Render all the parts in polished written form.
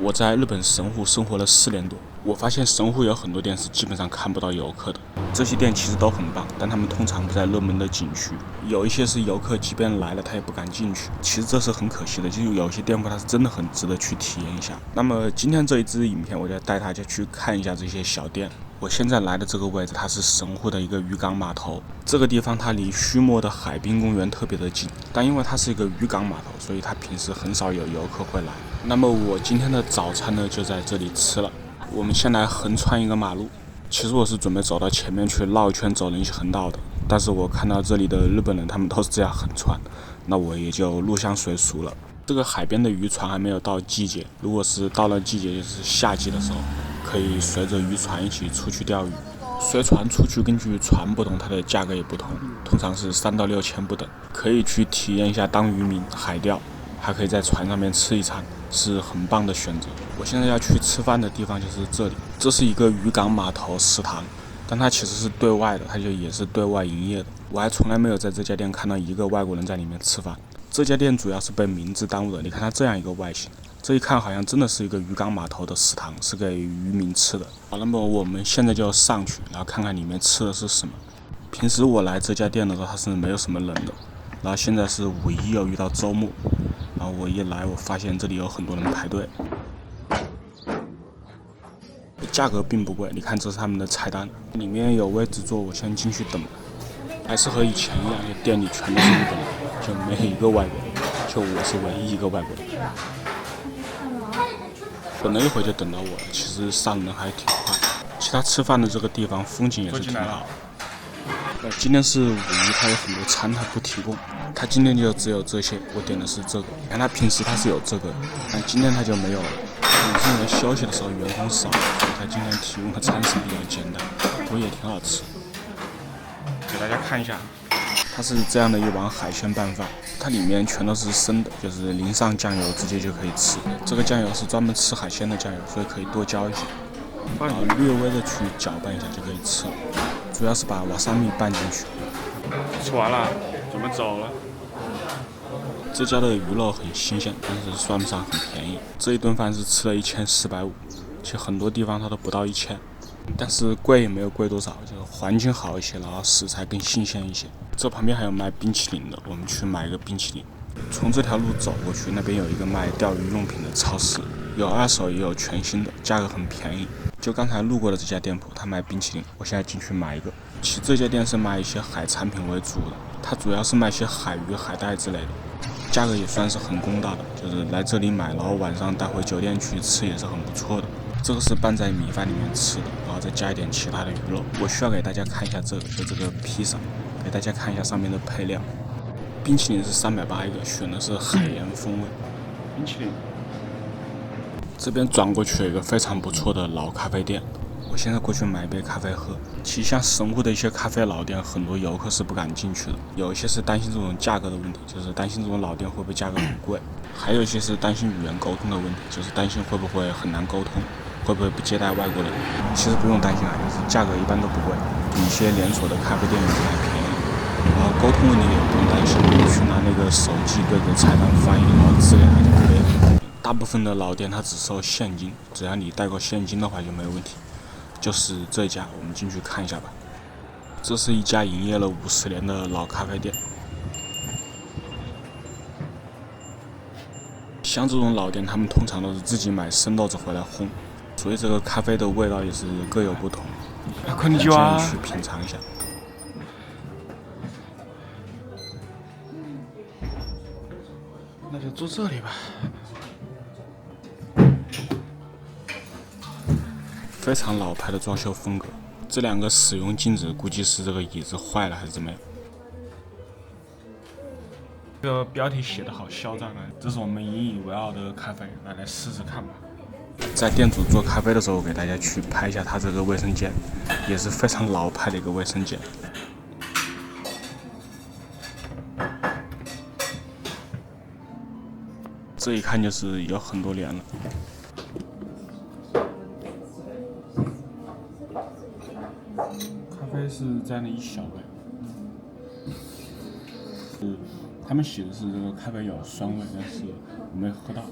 我在日本神户生活了4年多，我发现神户有很多店是基本上看不到游客的。这些店其实都很棒，但他们通常不在热门的景区，有一些是游客即便来了他也不敢进去。其实这是很可惜的，就是有些店铺它是真的很值得去体验一下。那么今天这一支影片，我就带大家去看一下这些小店。我现在来的这个位置，它是神户的一个渔港码头。这个地方它离须磨的海滨公园特别的近，但因为它是一个渔港码头，所以它平时很少有游客会来。那么我今天的早餐呢，就在这里吃了。我们先来横穿一个马路，其实我是准备走到前面去绕一圈走人行横道的，但是我看到这里的日本人他们都是这样横穿，那我也就入乡随俗了。这个海边的渔船还没有到季节，如果是到了季节，就是夏季的时候，可以随着渔船一起出去钓鱼。随船出去，根据船不同，它的价格也不同，通常是3到6千不等，可以去体验一下当渔民海钓，还可以在船上面吃一餐，是很棒的选择。我现在要去吃饭的地方就是这里，这是一个渔港码头食堂，但它其实是对外的，它就也是对外营业的。我还从来没有在这家店看到一个外国人在里面吃饭。这家店主要是被名字耽误的，你看它这样一个外形，这一看好像真的是一个渔港码头的食堂，是给渔民吃的。好，那么我们现在就上去，然后看看里面吃的是什么。平时我来这家店的时候，它是没有什么人的，然后现在是5·1又遇到周末，然后我一来，我发现这里有很多人排队。价格并不贵，你看这是他们的菜单，里面有位置坐，我先进去等。还是和以前一样，就店里全都是日本人，就没一个外国人，就我是唯一一个外国人。等了一会就等到我了，其实上人还挺快。其他吃饭的这个地方风景也是挺好。今天是5·1，它有很多餐它不提供，它今天就只有这些。我点的是这个，看它平时它是有这个，但今天它就没有了。可能是因为休息的时候员工少，所以它今天提供的餐食比较简单，不过也挺好吃。给大家看一下，它是这样的一碗海鲜拌饭，它里面全都是生的，就是淋上酱油直接就可以吃。这个酱油是专门吃海鲜的酱油，所以可以多浇一些，然后略微的去搅拌一下就可以吃了。主要是把瓦萨米拌进去。吃完了，准备走了。这家的鱼肉很新鲜，但是算不上很便宜。这一顿饭是吃了1450，其实很多地方它都不到1000。但是贵也没有贵多少，就是环境好一些，然后食材更新鲜一些。这旁边还有卖冰淇淋的，我们去买一个冰淇淋。从这条路走过去，那边有一个卖钓鱼用品的超市，有二手也有全新的，价格很便宜。就刚才路过的这家店铺，他卖冰淇淋，我现在进去买一个。其实这家店是卖一些海产品为主的，它主要是卖些海鱼、海带之类的，价格也算是很公道的，就是来这里买，然后晚上带回酒店去吃也是很不错的。这个是拌在米饭里面吃的，然后再加一点其他的鱼肉。我需要给大家看一下这个，就这个披萨，给大家看一下上面的配料。冰淇淋是380一个，选的是海盐风味。冰淇淋。这边转过去有一个非常不错的老咖啡店，我现在过去买一杯咖啡喝。其实像神户的一些咖啡老店，很多游客是不敢进去的，有一些是担心这种价格的问题，就是担心这种老店会不会价格很贵；还有一些是担心语言沟通的问题，就是担心会不会很难沟通，会不会不接待外国人。其实不用担心啊，就是价格一般都不贵，比一些连锁的咖啡店还便宜。然后沟通问题也不用担心，去拿那个手机对着菜单翻译，然后字给它就可以了。大部分的老店它只收现金，只要你带过现金的话就没有问题。就是这家，我们进去看一下吧。这是一家营业了50年的老咖啡店。像这种老店，他们通常都是自己买生豆子回来烘，所以这个咖啡的味道也是各有不同。建议去品尝一下。那就坐这里吧。非常老牌的装修风格，这2个使用禁止，估计是这个椅子坏了还是怎么样。这个标题写得好嚣张啊！这是我们引以为傲的咖啡，来试试看吧。在店主做咖啡的时候，给大家去拍一下他这个卫生间，也是非常老派的一个卫生间。这一看就是有很多年了。咖啡是这样的一小杯，他们写的是这个咖啡有酸味，但是我没喝到。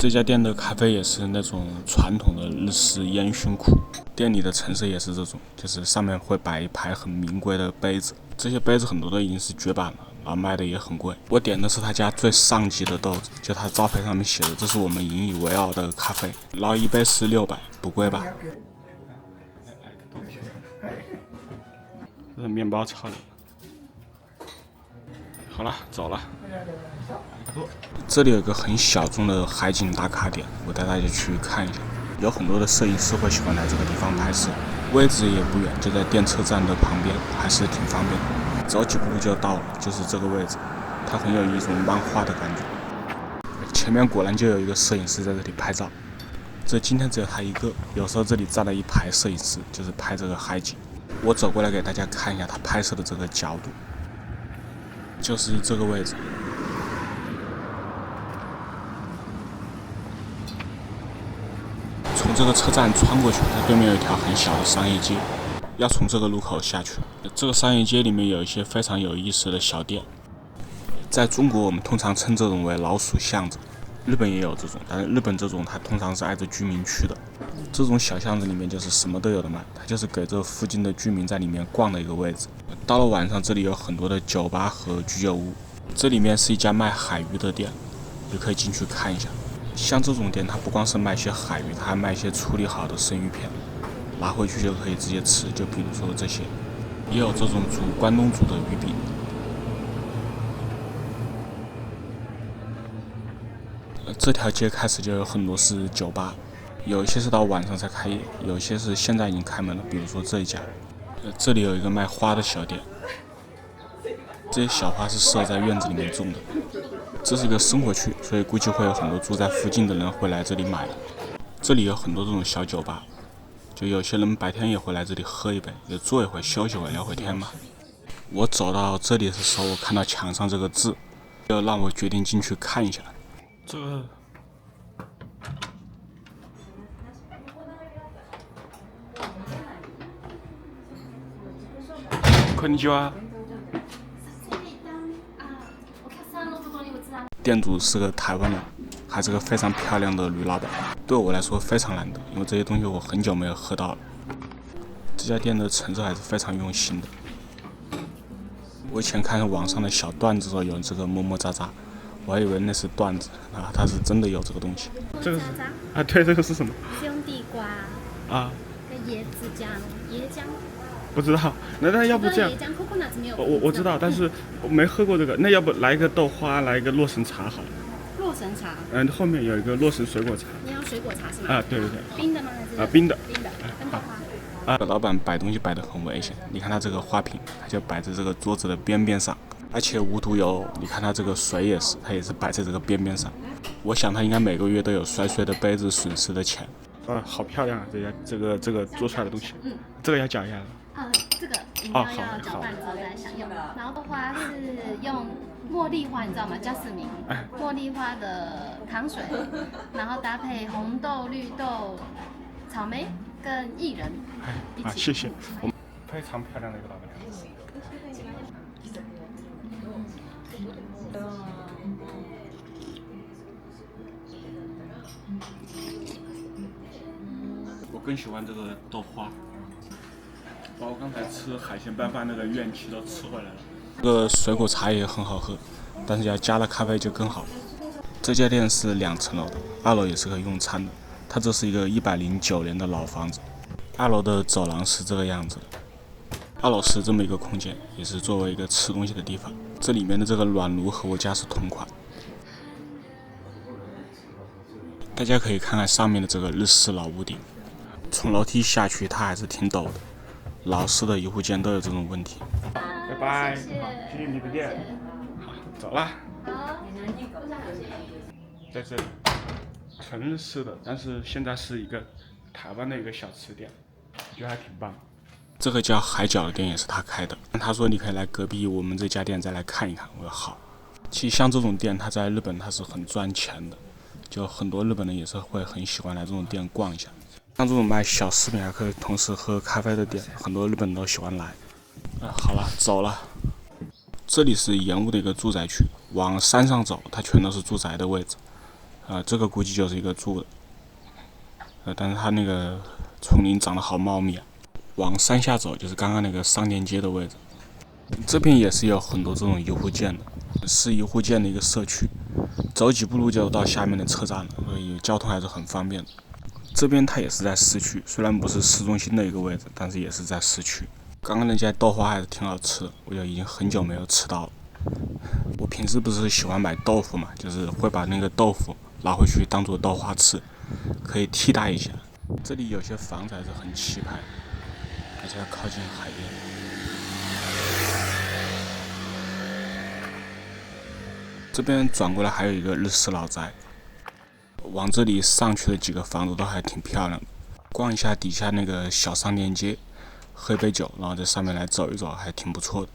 这家店的咖啡也是那种传统的日式烟熏壶，店里的陈设也是这种，就是上面会摆一排很名贵的杯子，这些杯子很多都已经是绝版了，然后卖的也很贵。我点的是他家最上级的豆子，就他招牌上面写的，这是我们引以为傲的咖啡，然后一杯是600，不贵吧？这是面包炒的。好了，走了。这里有一个很小众的海景打卡点，我带大家去看一下。有很多的摄影师会喜欢来这个地方拍摄，位置也不远，就在电车站的旁边，还是挺方便的。走几步路就到了，就是这个位置，它很有一种漫画的感觉。前面果然就有一个摄影师在这里拍照，这今天只有他一个。有时候这里站了一排摄影师，就是拍这个海景。我走过来给大家看一下他拍摄的这个角度，就是这个位置。从这个车站穿过去，它对面有一条很小的商业街，要从这个路口下去。这个商业街里面有一些非常有意思的小店，在中国我们通常称这种为老鼠巷子，日本也有这种，但是日本这种它通常是挨着居民区的。这种小巷子里面就是什么都有的卖，它就是给这附近的居民在里面逛的一个位置。到了晚上，这里有很多的酒吧和居酒屋，这里面是一家卖海鱼的店，也可以进去看一下。像这种店，它不光是卖些海鱼，它还卖一些处理好的生鱼片，拿回去就可以直接吃。就比如说这些，也有这种煮关东煮的鱼饼。这条街开始就有很多是酒吧，有一些是到晚上才开业，有一些是现在已经开门了。比如说这一家，这里有一个卖花的小店，这些小花是适合在院子里面种的。这是一个生活区，所以估计会有很多住在附近的人会来这里买的。这里有很多这种小酒吧，就有些人白天也会来这里喝一杯，就坐一会休息会聊会天嘛。我走到这里的时候，我看到墙上这个字，就让我决定进去看一下。这个こんにちは。店主是个台湾人，还是个非常漂亮的女老板，对我来说非常难得，因为这些东西我很久没有喝到了。这家店的陈设还是非常用心的。我以前看网上的小段子说有这个么么喳喳，我还以为那是段子啊，它是真的有这个东西。这个是啊，对，这个是什么？是用地瓜啊，跟椰子酱，椰浆。不知道，那要不这样？我知道，但是我没喝过这个。那要不来一个豆花，来一个洛神茶好了。洛神茶。后面有一个洛神水果茶。你要水果茶是吗？啊，对对对。冰的吗？还是？冰的。冰的，跟豆花。老板摆东西摆得很危险，你看他这个花瓶，他就摆在这个桌子的边边上，而且无独有偶，你看他这个水也是，他也是摆在这个边边上。我想他应该每个月都有摔碎的杯子损失的钱。好漂亮啊！这个做出来的东西，这个要搅一下。这个饮料要搅拌之后再享用。然后的话是用茉莉花，你知道吗？Jasmine，茉莉花的糖水，然后搭配红豆、绿豆、草莓跟薏仁一起。谢谢。我们非常漂亮的一个老板娘。我更喜欢这个豆花。把我刚才吃海鲜拌饭那个怨气都吃回来了。这个水果茶也很好喝，但是要加了咖啡就更好。这家店是2层楼的，2楼也是可以用餐的。它这是一个109年的老房子，2楼的走廊是这个样子的。2楼是这么一个空间，也是作为一个吃东西的地方。这里面的这个暖炉和我家是同款。大家可以看看上面的这个日式老屋顶，从楼梯下去它还是挺陡的。老式的1户建都有这种问题。拜拜，谢谢你的店。好，走了。在这里，纯日式的，但是现在是一个台湾的一个小吃店，我觉得还挺棒。这个叫海角的店也是他开的，他说你可以来隔壁我们这家店再来看一看。我说好。其实像这种店，它在日本它是很赚钱的，就很多日本人也是会很喜欢来这种店逛一下。像这种卖小食品还可以同时喝咖啡的店，很多日本人都喜欢来。好了，走了。这里是盐屋的一个住宅区，往山上走，它全都是住宅的位置。这个估计就是一个住的。但是它那个丛林长得好茂密啊。往山下走就是刚刚那个商店街的位置。这边也是有很多这种一户建的，是一户建的一个社区，走几步路就到下面的车站了，所以交通还是很方便的。这边它也是在市区，虽然不是市中心的一个位置，但是也是在市区。刚刚那家豆花还是挺好吃的，我就已经很久没有吃到了。我平时不是喜欢买豆腐嘛，就是会把那个豆腐拿回去当做豆花吃，可以替代一下。这里有些房子还是很气派，而且靠近海边。这边转过来还有一个日式老宅，往这里上去的几个房子都还挺漂亮的。逛一下底下那个小商店街，喝杯酒，然后在上面来走一走，还挺不错的。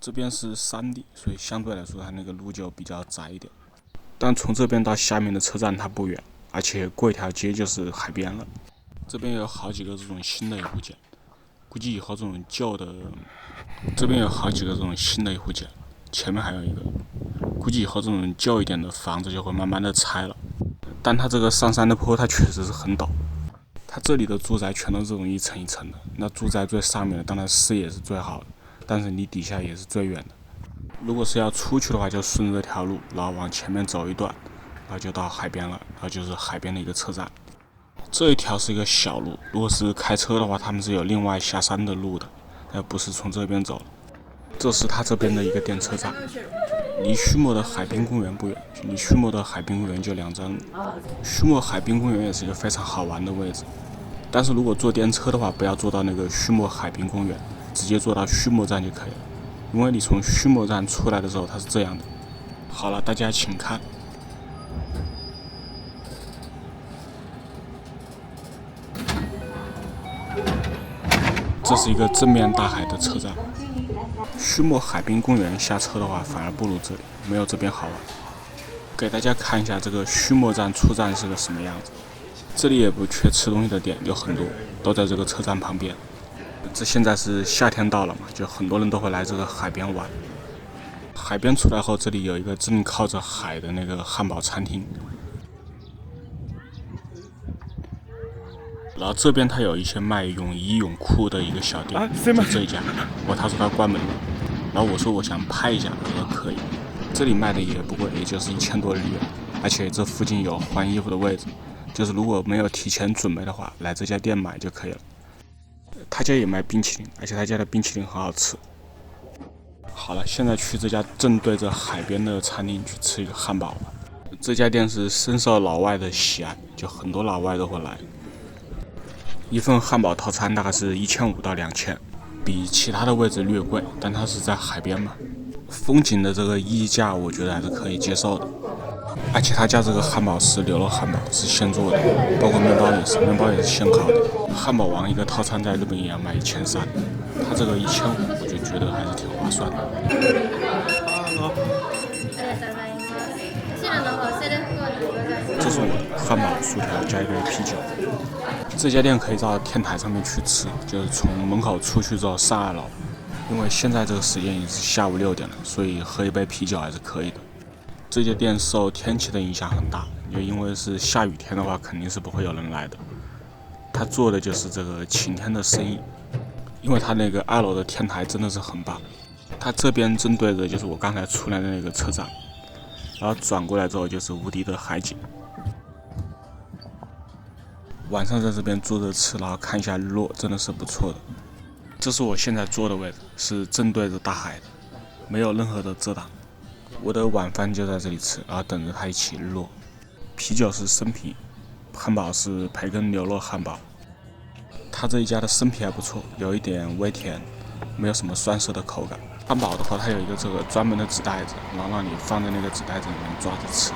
这边是山地，所以相对来说它那个路就比较窄一点。但从这边到下面的车站它不远，而且过一条街就是海边了。这边有好几个这种新的一户建，估计以后这种旧的，这边有好几个这种新的一户建，前面还有一个。估计以后这种旧一点的房子就会慢慢的拆了，但它这个上山的坡它确实是很陡，它这里的住宅全都是这种一层一层的，那住在最上面的当然视野是最好的，但是离底下也是最远的。如果是要出去的话，就顺着这条路，然后往前面走一段，然后就到海边了，然后就是海边的一个车站。这一条是一个小路，如果是开车的话，他们是有另外下山的路的，不是从这边走的。这是它这边的一个电车站。离须磨的海滨公园不远，离须磨的海滨公园就2站路。须磨海滨公园也是一个非常好玩的位置，但是如果坐电车的话，不要坐到那个须磨海滨公园，直接坐到须磨站就可以了。因为你从须磨站出来的时候，它是这样的。好了，大家请看，这是一个正面大海的车站。须磨海滨公园下车的话，反而不如这里，没有这边好玩。给大家看一下这个须磨站出站是个什么样子。这里也不缺吃东西的店，有很多，都在这个车站旁边。这现在是夏天到了嘛，就很多人都会来这个海边玩。海边出来后，这里有一个正靠着海的那个汉堡餐厅。然后这边它有一些卖泳衣泳裤的一个小店，就这一家。他说他关门了，然后我说我想拍一下，他说可以。这里卖的也不贵，也就是1000多日元，而且这附近有换衣服的位置，就是如果没有提前准备的话，来这家店买就可以了。他家也卖冰淇淋，而且他家的冰淇淋很好吃。好了，现在去这家正对着海边的餐厅去吃一个汉堡吧。这家店是深受老外的喜爱，就很多老外都会来。一份汉堡套餐大概是1500到2000，比其他的位置略贵，但它是在海边嘛，风景的这个溢价我觉得还是可以接受的。而且他家这个汉堡是牛肉汉堡，是现做的，包括面包也是，面包也是现烤的。汉堡王一个套餐在日本也要卖1300，他这个1500我就觉得还是挺划算的。这是我的汉堡、薯条加一杯啤酒。这家店可以到天台上面去吃，就是从门口出去之后上2楼。因为现在这个时间已经是下午6点了，所以喝一杯啤酒还是可以的。这家店受天气的影响很大，就因为是下雨天的话，肯定是不会有人来的。他做的就是这个晴天的生意，因为他那个2楼的天台真的是很棒。他这边正对着就是我刚才出来的那个车站，然后转过来之后就是无敌的海景。晚上在这边坐着吃，然后看一下日落，真的是不错的。这是我现在坐的位置，是正对着大海的，没有任何的遮挡。我的晚饭就在这里吃，然后等着它一起日落。啤酒是生啤，汉堡是培根牛肉汉堡。它这一家的生啤还不错，有一点微甜，没有什么酸涩的口感。汉堡的话，它有一个这个专门的纸袋子，然后让你放在那个纸袋子里面抓着吃。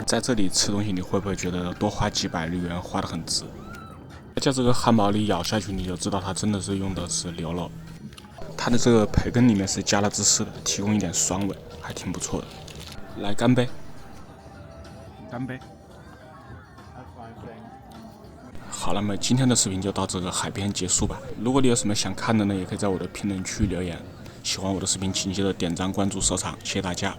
在这里吃东西，你会不会觉得多花几百日元花得很值？在这个汉堡里咬下去，你就知道它真的是用的是牛肉。它的这个培根里面是加了芝士的，提供一点酸味，还挺不错的。来，干杯！干杯！好好，那么今天的视频就到这个海边结束吧。如果你有什么想看的呢，也可以在我的评论区留言。喜欢我的视频，请记得点赞、关注、收藏，谢谢大家。